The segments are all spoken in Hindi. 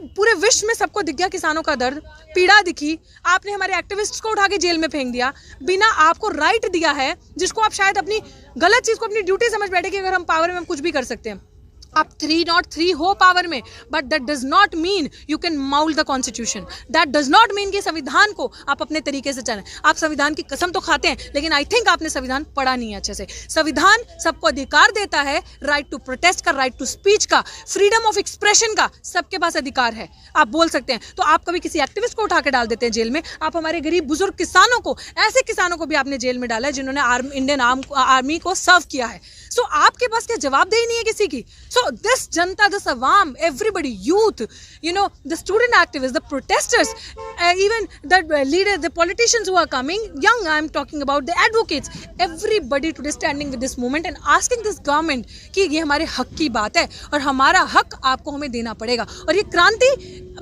पूरे विश्व में सबको दिख गया किसानों का दर्द, पीड़ा दिखी, आपने हमारे एक्टिविस्ट्स को उठा के जेल में फेंक दिया, बिना आपको राइट दिया है जिसको आप शायद अपनी गलत चीज को अपनी ड्यूटी समझ बैठे कि अगर हम पावर में हम कुछ भी कर सकते हैं। आप 303 हो पावर में, but that does not mean you can mould the constitution. That does not mean कि संविधान को आप अपने तरीके से चलें। आप संविधान की कसम तो खाते हैं, लेकिन आई थिंक आपने संविधान पढ़ा नहीं है अच्छे से। संविधान सबको अधिकार देता है, राइट टू प्रोटेस्ट का, राइट टू स्पीच का, फ्रीडम ऑफ एक्सप्रेशन का, सबके पास अधिकार है, आप बोल सकते हैं। तो आप कभी किसी एक्टिविस्ट को उठा के डाल देते हैं जेल में। आप हमारे गरीब बुजुर्ग किसानों को, ऐसे किसानों को भी आपने जेल में डाला है जिन्होंने इंडियन आर्मी को सर्व किया है। सो आपके पास क्या जवाबदेही नहीं है किसी की? सो this Janata, this awam, everybody, youth, you know, the student activists, the protesters, even the leaders, the politicians who are coming, young, I'm talking about the advocates, everybody today standing with this movement and asking this government कि ये हमारे हक की बात है और हमारा हक आपको हमें देना पड़ेगा। और ये क्रांति,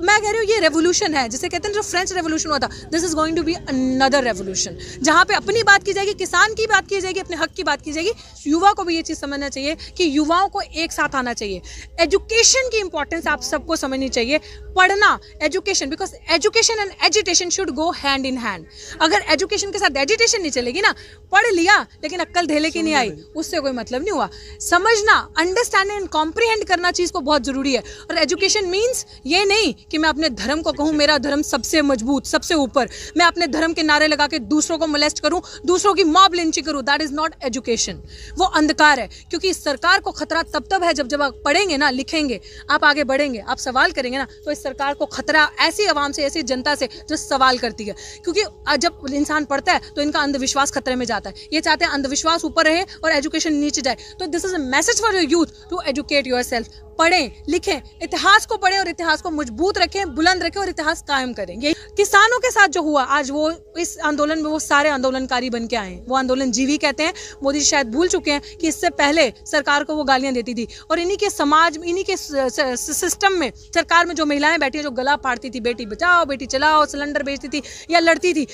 मैं कह रही हूँ, ये रेवोल्यूशन है, जिसे कहते हैं जो फ्रेंच रेवोल्यूशन हुआ था, this is going to be another revolution, जहाँ पे अपनी बात की जाएगी, किसान की बात की जाएगी, अपने हक की बात की जाएगी। युवा को भी ये चीज़ समझना चाहिए कि युवाओं को एक साथ आना चाहिए। एजुकेशन की इंपॉर्टेंस आप सबको समझनी चाहिए। पढ़ना, education, because education and agitation should go hand in hand. अगर एजुकेशन के साथ एजिटेशन नहीं चलेगी ना, पढ़ लिया लेकिन अक्ल धेले की नहीं आई, उससे कोई मतलब नहीं हुआ। समझना, अंडरस्टैंडिंग एंड कॉम्प्रीहेंड करना चीज़ को बहुत जरूरी है। और एजुकेशन मीन्स ये नहीं कि मैं अपने धर्म को कहूँ मेरा धर्म सबसे मजबूत, सबसे ऊपर, मैं अपने धर्म के नारे लगा के दूसरों को मोलेस्ट करूँ, दूसरों की मॉब लिंचिंग करूँ। दैट इज नॉट एजुकेशन, वो अंधकार है। क्योंकि इस सरकार को खतरा तब है जब आप पढ़ेंगे ना, लिखेंगे, आप आगे बढ़ेंगे, आप सवाल करेंगे ना, तो इस सरकार को खतरा ऐसी आवाम से, ऐसी जनता से जो सवाल करती है। क्योंकि जब इंसान पढ़ता है तो इनका अंधविश्वास खतरे में जाता है। ये चाहते हैं अंधविश्वास ऊपर रहे और एजुकेशन नीचे जाए। तो this is a message for your youth to educate yourself. पढ़ें, लिखें, इतिहास को पढ़ें और इतिहास को मजबूत रखें, बुलंद रखें और इतिहास कायम करें। ये किसानों के साथ जो हुआ आज, वो इस आंदोलन में वो सारे आंदोलनकारी बन के आए। वो आंदोलन जीवी कहते हैं। मोदी जी शायद भूल चुके हैं कि इससे पहले सरकार को वो गालियां देती थी और इन्हीं के समाज, इन्हीं के सिस्टम में, सरकार में जो महिलाएं बैठी हैं, जो गला फाड़ती थी, बेटी बचाओ बेटी चलाओ, सिलेंडर बेचती थी या लड़ती थी।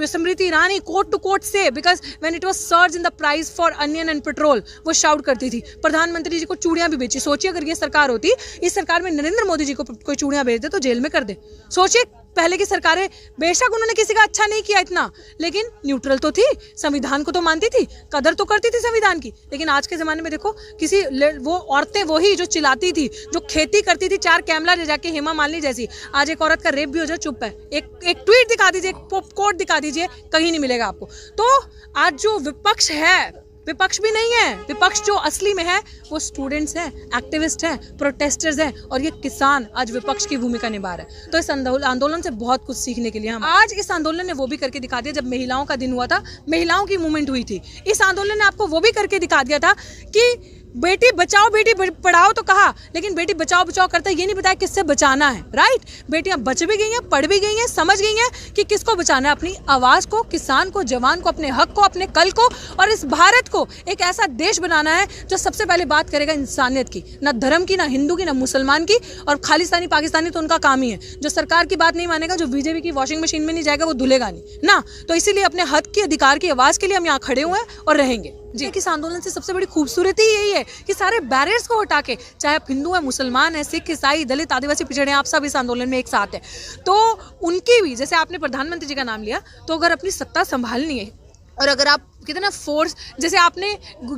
Smriti Irani court to court से, because when it was surge in the price for onion and petrol, वो शाउट करती थी। प्रधानमंत्री जी को चूड़ियां भी बेची। सोचिए अगर ये सरकार होती, इस सरकार में नरेंद्र मोदी जी को कोई चूड़ियां बेच दे तो जेल में कर दे। सोचिए पहले की सरकारें, बेशक उन्होंने किसी का अच्छा नहीं किया इतना, लेकिन न्यूट्रल तो थी, संविधान को तो मानती थी, कदर तो करती थी संविधान की। लेकिन आज के जमाने में देखो, किसी वो औरतें वही जो चिल्लाती थी, जो खेती करती थी 4 कैमला ले जाके, हेमा मालिनी जैसी, आज एक औरत का रेप भी हो जाए चुप है। एक ट्वीट दिखा दीजिए, एक कोट दिखा दीजिए, कहीं नहीं मिलेगा आपको। तो आज जो विपक्ष है, विपक्ष भी नहीं है, विपक्ष जो असली में है वो स्टूडेंट्स हैं, एक्टिविस्ट हैं, प्रोटेस्टर्स हैं, और ये किसान आज विपक्ष की भूमिका निभा रहे हैं। तो इस आंदोलन से बहुत कुछ सीखने के लिए हम आज इस आंदोलन ने वो भी करके दिखा दिया। जब महिलाओं का दिन हुआ था, महिलाओं की मूवमेंट हुई थी, इस आंदोलन ने आपको वो भी करके दिखा दिया था कि बेटी बचाओ बेटी पढ़ाओ तो कहा, लेकिन बेटी बचाओ बचाओ करता ये नहीं बताया किससे बचाना है। राइट, बेटियां बच भी गई हैं, पढ़ भी गई हैं, समझ गई हैं कि किसको बचाना है, अपनी आवाज को, किसान को, जवान को, अपने हक को, अपने कल को, और इस भारत को एक ऐसा देश बनाना है जो सबसे पहले बात करेगा इंसानियत की, ना धर्म की, ना हिंदू की, ना मुसलमान की। और खालिस्तानी पाकिस्तानी तो उनका काम ही है। जो सरकार की बात नहीं मानेगा, जो बीजेपी की वॉशिंग मशीन में नहीं जाएगा, वो धुलेगा नहीं ना। तो इसीलिए अपने हक की, अधिकार की आवाज के लिए हम यहाँ खड़े हुए हैं और रहेंगे जी। इस आंदोलन से सबसे बड़ी खूबसूरती यही है कि सारे बैरियर्स को हटा के, चाहे आप हिंदू हैं, मुसलमान हैं, सिख, ईसाई, दलित, आदिवासी, पिछड़े हैं, आप सब इस आंदोलन में एक साथ हैं। तो उनकी भी, जैसे आपने प्रधानमंत्री जी का नाम लिया, तो अगर अपनी सत्ता संभालनी है और अगर आप कितना फोर्स, जैसे आपने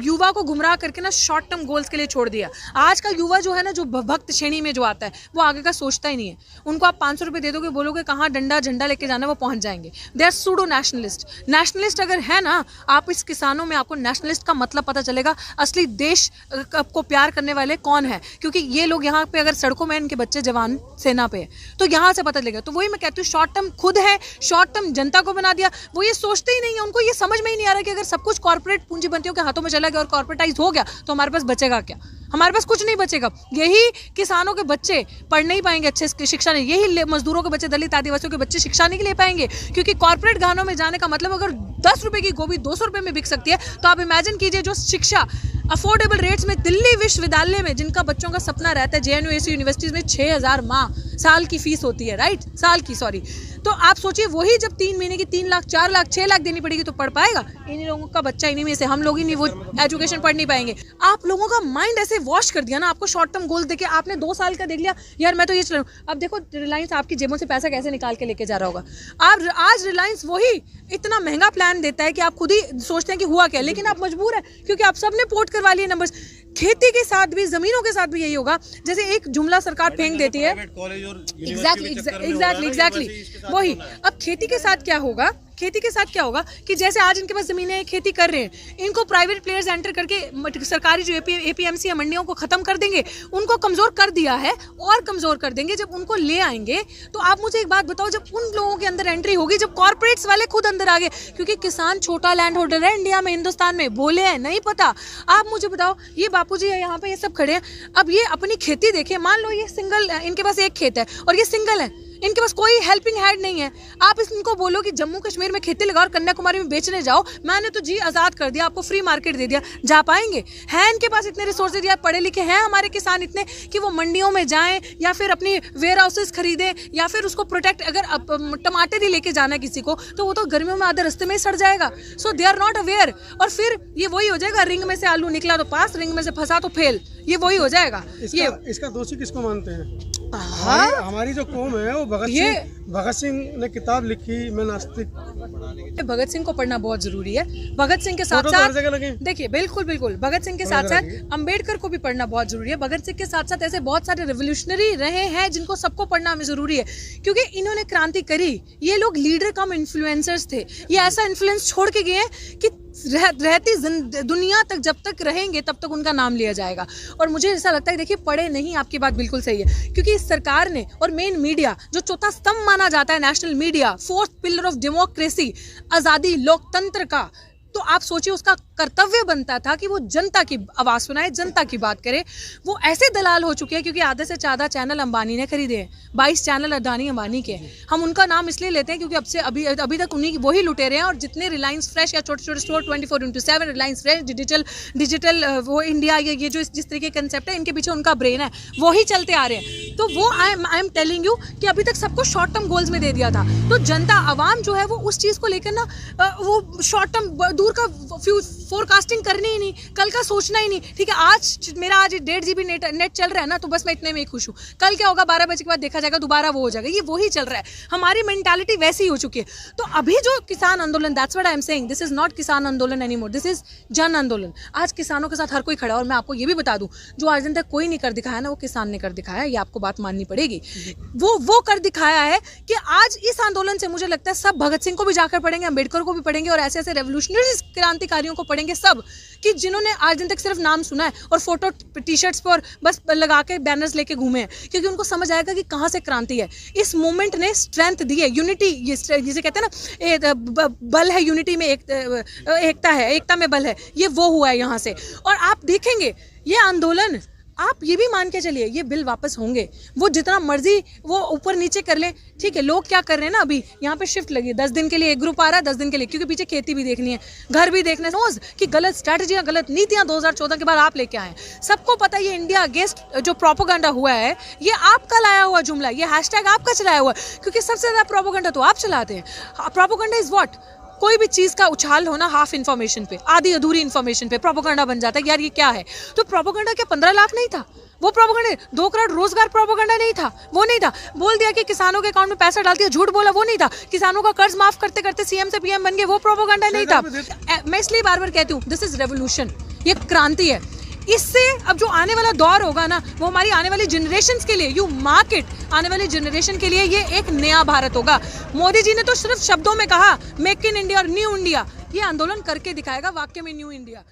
युवा को गुमराह करके ना शॉर्ट टर्म गोल्स के लिए छोड़ दिया। आज का युवा जो है ना, जो भक्त श्रेणी में जो आता है, वो आगे का सोचता ही नहीं है। उनको आप 500 रुपये दे दोगे, बोलोगे कहाँ डंडा झंडा लेके जाना, वो पहुंच जाएंगे। They are pseudo nationalist. Nationalist अगर है ना, आप इस किसानों में आपको नेशनलिस्ट का मतलब पता चलेगा, असली देश को प्यार करने वाले कौन है। क्योंकि ये लोग यहाँ पे अगर सड़कों में इनके बच्चे जवान सेना पे है, तो यहाँ से पता चलेगा। तो वही मैं कहती हूँ, शॉर्ट टर्म खुद है, शॉर्ट टर्म जनता को बना दिया। वो ये सोचते ही नहीं है, उनको ये समझ में ही नहीं आ रहा कि अगर सब कुछ कॉर्पोरेट पूंजीपतियों के हाथों में चला गया और कॉर्पोरेटाइज हो गया, तो हमारे पास बचेगा क्या? हमारे पास कुछ नहीं बचेगा। यही किसानों के बच्चे पढ़ नहीं पाएंगे, अच्छे शिक्षा नहीं, यही मजदूरों के बच्चे, दलित आदिवासियों के बच्चे शिक्षा नहीं ले पाएंगे। क्योंकि कॉर्पोरेट घरानों में जाने का मतलब, अगर 10 रुपए की गोभी 200 रुपए में बिक सकती है, तो आप इमेजिन कीजिए जो शिक्षा अफोर्डेबल रेट्स में दिल्ली विश्वविद्यालय में, जिनका बच्चों का सपना रहता है, JNU, AC यूनिवर्सिटीज में 6000 साल की फीस होती है, राइट, साल की, सॉरी। तो आप सोचिए वही जब 3 महीने की 3 लाख 4 लाख 6 लाख देनी पड़ेगी तो पढ़ पाएगा? इन्हीं लोगों का बच्चा, इन्हीं में से हम लोग ही नहीं वो एजुकेशन पढ़ नहीं पाएंगे। आप लोगों का माइंड ऐसे वॉश कर दिया ना, आपको शॉर्ट टर्म गोल्स देके आपने 2 साल का देख लिया यार मैं तो ये चला। अब देखो रिलायंस आपकी जेबों से पैसा कैसे निकाल के लेके जा रहा होगा। आप आज रिलायंस वही इतना महंगा प्लान देता है कि आप खुद ही सोचते हैं कि हुआ क्या, लेकिन आप मजबूर है क्योंकि आप सबने पोर्ट करवा लिए नंबर्स। खेती के साथ भी, जमीनों के साथ भी यही होगा। जैसे एक जुमला सरकार फेंक देती है, एग्जैक्टली वही। अब खेती के साथ क्या होगा, खेती के साथ क्या होगा कि जैसे आज इनके पास जमीनें हैं, खेती कर रहे हैं, इनको प्राइवेट प्लेयर्स एंटर करके सरकारी जो एपीएमसी या मंडियों को खत्म कर देंगे, उनको कमजोर कर दिया है और कमजोर कर देंगे। जब उनको ले आएंगे तो आप मुझे एक बात बताओ, जब उन लोगों के अंदर एंट्री होगी, जब कॉर्पोरेट्स वाले खुद अंदर आ गए, क्योंकि किसान छोटा लैंड होल्डर है इंडिया में, हिंदुस्तान में, बोले हैं नहीं पता। आप मुझे बताओ, ये बापूजी है यहाँ पे, ये सब खड़े हैं, अब ये अपनी खेती देखिए, मान लो ये सिंगल, इनके पास एक खेत है और ये सिंगल है, इनके पास कोई हेल्पिंग हैंड नहीं है। आप इनको बोलो कि जम्मू कश्मीर में खेती लगाओ और कन्याकुमारी में बेचने जाओ, मैंने तो जी आज़ाद कर दिया, आपको फ्री मार्केट दे दिया, जा पाएंगे? हैं इनके पास इतने रिसोर्सेज, या पढ़े लिखे हैं हमारे किसान इतने कि वो मंडियों में जाएं या फिर अपनी वेयर हाउसेज खरीदें या फिर उसको प्रोटेक्ट, अगर टमाटर ही लेके जाना है किसी को तो वो तो गर्मियों में आधे रास्ते में ही सड़ जाएगा। सो दे आर नॉट अवेयर। और फिर ये वही हो जाएगा, रिंग में से आलू निकला तो पास, रिंग में से फंसा तो फेल, ये वही हो जाएगा। इसका दोषी किसको मानते हैं? हाँ, हमारी जो कौम है वो भगत सिंह ने किताब लिखी, मैं नास्तिक। भगत सिंह को पढ़ना बहुत जरूरी है। भगत सिंह के साथ साथ देखिए, बिल्कुल बिल्कुल, भगत सिंह के साथ साथ अंबेडकर को भी पढ़ना बहुत जरूरी है। भगत सिंह के साथ साथ ऐसे बहुत सारे रेवोल्यूशनरी रहे हैं जिनको सबको पढ़ना हमें जरूरी है, क्योंकि इन्होंने क्रांति करी। ये लोग लीडर कम इन्फ्लुएंसर्स थे। ये ऐसा इन्फ्लुएंस छोड़ के गए हैं कि रहती दुनिया तक जब तक रहेंगे तब तक उनका नाम लिया जाएगा। और मुझे ऐसा लगता है, देखिए पढ़े नहीं, आपकी बात बिल्कुल सही है, क्योंकि इस सरकार ने और मेन मीडिया जो चौथा स्तंभ माना जाता है, national media, fourth pillar of democracy, आज़ादी, लोकतंत्र का, तो आप सोचिए उसका कर्तव्य बनता था कि वो जनता की आवाज़ सुनाए, जनता की बात करे। वो ऐसे दलाल हो चुके हैं क्योंकि आधे से ज़्यादा चैनल अंबानी ने खरीदे हैं, 22 चैनल अडानी अंबानी के हैं। हम उनका नाम इसलिए लेते हैं क्योंकि अभी तक उन्हीं वही लुटेरे हैं। और जितने रिलायंस फ्रेश या छोटे छोटे स्टोर 24/7, रिलायंस फ्रेश, डिजिटल वो इंडिया, ये जो जिस तरीके का कंसेप्ट है, इनके पीछे उनका ब्रेन है, वही चलते आ रहे हैं। तो वो आई एम टेलिंग यू कि अभी तक सबको शॉर्ट टर्म गोल्स में दे दिया था। तो जनता, आवाम जो है वो उस चीज़ को लेकर ना, वो शॉर्ट टर्म दूर का फोरकास्टिंग करनी ही नहीं, कल का सोचना ही नहीं। ठीक है, आज मेरा 1.5 GB नेट चल रहा है ना, तो बस मैं इतने में ही खुश हूँ। कल क्या होगा, 12 बजे के बाद देखा जाएगा, दोबारा वो हो जाएगा। ये वही चल रहा है, हमारी मेंटालिटी वैसी ही हो चुकी है। तो अभी जो किसान आंदोलन, that's what I am saying, this is not किसान आंदोलन एनीमोर, दिस इज जन आंदोलन। आज किसानों के साथ हर कोई खड़ा है। और मैं आपको ये भी बता दूं, जो आज दिन तक कोई नहीं कर दिखाया ना, वो किसान ने कर दिखाया। ये आपको बात माननी पड़ेगी। वो कर दिखाया है कि आज इस आंदोलन से मुझे लगता है सब भगत सिंह को भी जाकर पढ़ेंगे, अम्बेडकर को भी पढ़ेंगे और ऐसे ऐसे रेवोल्यूशनरी क्रांतिकारियों को पढ़ेंगे सब, कि जिन्होंने आज दिन तक सिर्फ नाम सुना है और फोटो टी-शर्ट्स पर और बस लगा के बैनर्स लेके घूमे हैं, क्योंकि उनको समझ आएगा कि कहाँ से क्रांति है। इस मूवमेंट ने स्ट्रेंथ दी है, यूनिटी, जिसे कहते हैं ना, बल है यूनिटी में, एकता है, एकता में बल है, ये वो हुआ है यहाँ से। और आप देखेंगे ये आंदोलन, आप ये भी मान के चलिए, ये बिल वापस होंगे। वो जितना मर्जी वो ऊपर नीचे कर ले, ठीक है। लोग क्या कर रहे हैं ना, अभी यहाँ पे शिफ्ट लगी है, 10 दिन के लिए एक ग्रुप आ रहा है, 10 दिन के लिए, क्योंकि पीछे खेती भी देखनी है, घर भी देखना है। कि गलत स्ट्रैटेजियाँ, गलत नीतियाँ 2014 के बाद आप लेके आए। सबको पता है ये इंडिया अगेंस्ट जो प्रोपोगंडा हुआ है, ये आपका लाया हुआ जुमला, ये हैशटैग आपका चलाया हुआ है, क्योंकि सबसे ज़्यादा प्रोपोगंडा तो आप चलाते हैं। Propaganda is what? कोई भी चीज़ का उछाल होना हाफ इन्फॉर्मेशन पे, आधी अधूरी इन्फॉर्मेशन पे प्रोपोगंडा बन जाता है। यार ये क्या है? तो प्रोपोगंडा क्या 15 लाख नहीं था? वो प्रोपोगंडा 2 करोड़ रोजगार प्रोपोगंडा नहीं था, वो नहीं था। बोल दिया कि किसानों के अकाउंट में पैसा डाल दिया, झूठ बोला, वो नहीं था। किसानों का कर्ज माफ करते करते सीएम से पीएम बन गए, वो प्रोपोगंडा नहीं था। मैं इसलिए बार बार कहती हूँ, दिस इज रेवोल्यूशन, ये क्रांति है। इससे अब जो आने वाला दौर होगा ना, वो हमारी आने वाली जनरेशन के लिए, यू मार्क इट, आने वाली जनरेशन के लिए ये एक नया भारत होगा। मोदी जी ने तो सिर्फ शब्दों में कहा मेक इन इंडिया और न्यू इंडिया, ये आंदोलन करके दिखाएगा वाकई में न्यू इंडिया।